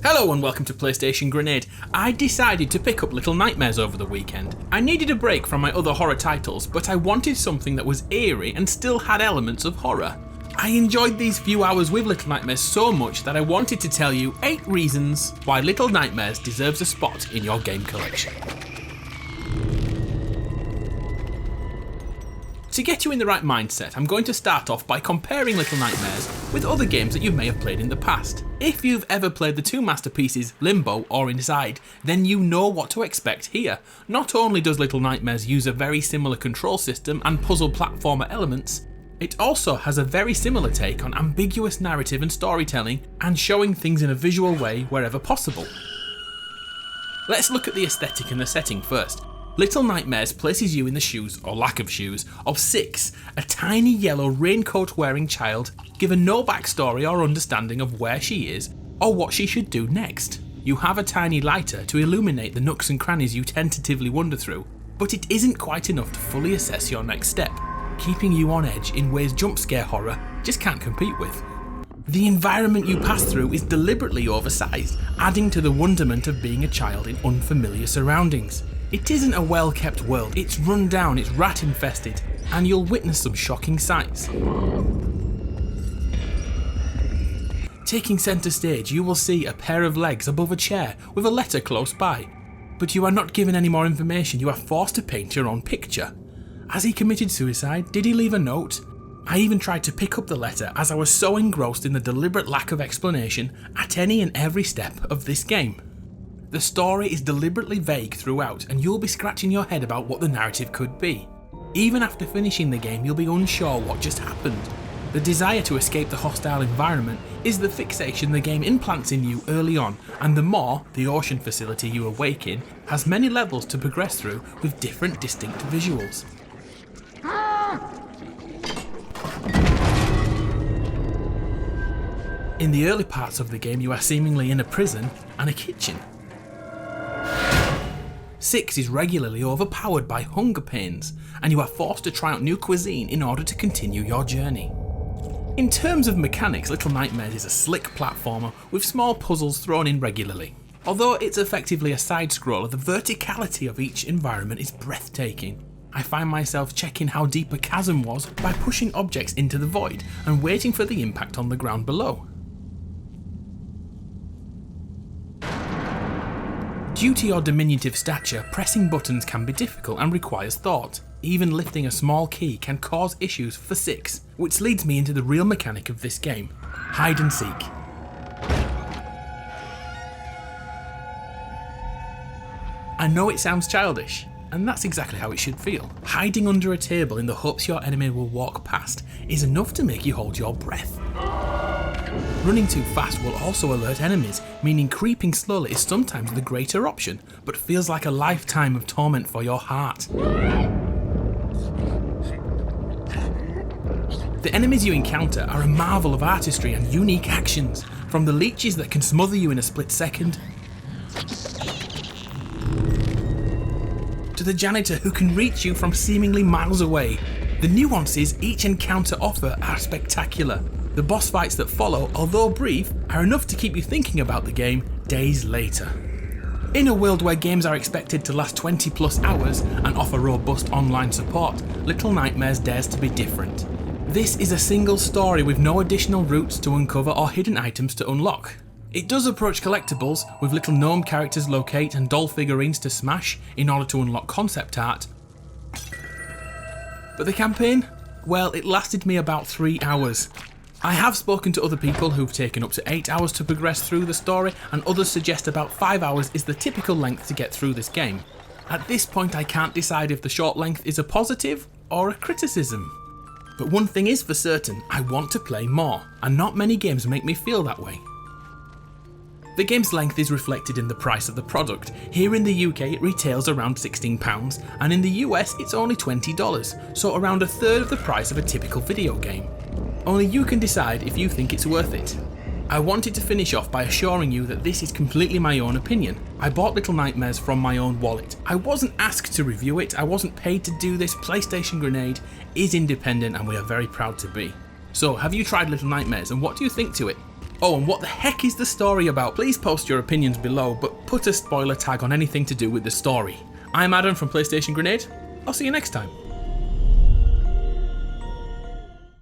Hello and welcome to PlayStation Grenade. I decided to pick up Little Nightmares over the weekend. I needed a break from my other horror titles, but I wanted something that was eerie and still had elements of horror. I enjoyed these few hours with Little Nightmares so much that I wanted to tell you 8 reasons why Little Nightmares deserves a spot in your game collection. To get you in the right mindset, I'm going to start off by comparing Little Nightmares with other games that you may have played in the past. If you've ever played the two masterpieces Limbo or Inside, then you know what to expect here. Not only does Little Nightmares use a very similar control system and puzzle platformer elements, it also has a very similar take on ambiguous narrative and storytelling and showing things in a visual way wherever possible. Let's look at the aesthetic and the setting first. Little Nightmares places you in the shoes, or lack of shoes, of Six, a tiny yellow raincoat wearing child given no backstory or understanding of where she is or what she should do next. You have a tiny lighter to illuminate the nooks and crannies you tentatively wander through, but it isn't quite enough to fully assess your next step, keeping you on edge in ways jump scare horror just can't compete with. The environment you pass through is deliberately oversized, adding to the wonderment of being a child in unfamiliar surroundings. It isn't a well-kept world, it's run down, it's rat-infested, and you'll witness some shocking sights. Taking centre stage, you will see a pair of legs above a chair with a letter close by. But you are not given any more information, you are forced to paint your own picture. Has he committed suicide? Did he leave a note? I even tried to pick up the letter as I was so engrossed in the deliberate lack of explanation at any and every step of this game. The story is deliberately vague throughout, and you'll be scratching your head about what the narrative could be. Even after finishing the game, you'll be unsure what just happened. The desire to escape the hostile environment is the fixation the game implants in you early on, and the more the ocean facility you awake in has many levels to progress through with different distinct visuals. In the early parts of the game, you are seemingly in a prison and a kitchen. Six is regularly overpowered by hunger pains, and you are forced to try out new cuisine in order to continue your journey. In terms of mechanics, Little Nightmares is a slick platformer with small puzzles thrown in regularly. Although it's effectively a side-scroller, the verticality of each environment is breathtaking. I find myself checking how deep a chasm was by pushing objects into the void and waiting for the impact on the ground below. Due to your diminutive stature, pressing buttons can be difficult and requires thought. Even lifting a small key can cause issues for Six, which leads me into the real mechanic of this game: hide and seek. I know it sounds childish, and that's exactly how it should feel. Hiding under a table in the hopes your enemy will walk past is enough to make you hold your breath. Running too fast will also alert enemies, meaning creeping slowly is sometimes the greater option, but feels like a lifetime of torment for your heart. The enemies you encounter are a marvel of artistry and unique actions, from the leeches that can smother you in a split second, to the janitor who can reach you from seemingly miles away. The nuances each encounter offer are spectacular. The boss fights that follow, although brief, are enough to keep you thinking about the game days later. In a world where games are expected to last 20 plus hours and offer robust online support, Little Nightmares dares to be different. This is a single story with no additional routes to uncover or hidden items to unlock. It does approach collectibles, with little gnome characters locate and doll figurines to smash in order to unlock concept art. But the campaign? Well, it lasted me about 3 hours. I have spoken to other people who've taken up to 8 hours to progress through the story, and others suggest about 5 hours is the typical length to get through this game. At this point, I can't decide if the short length is a positive or a criticism. But one thing is for certain, I want to play more, and not many games make me feel that way. The game's length is reflected in the price of the product. Here in the UK it retails around £16, and in the US it's only $20, so around a third of the price of a typical video game. Only you can decide if you think it's worth it. I wanted to finish off by assuring you that this is completely my own opinion. I bought Little Nightmares from my own wallet. I wasn't asked to review it, I wasn't paid to do this. PlayStation Grenade is independent and we are very proud to be. So have you tried Little Nightmares and what do you think to it? Oh, and what the heck is the story about? Please post your opinions below, but put a spoiler tag on anything to do with the story. I'm Adam from PlayStation Grenade. I'll see you next time.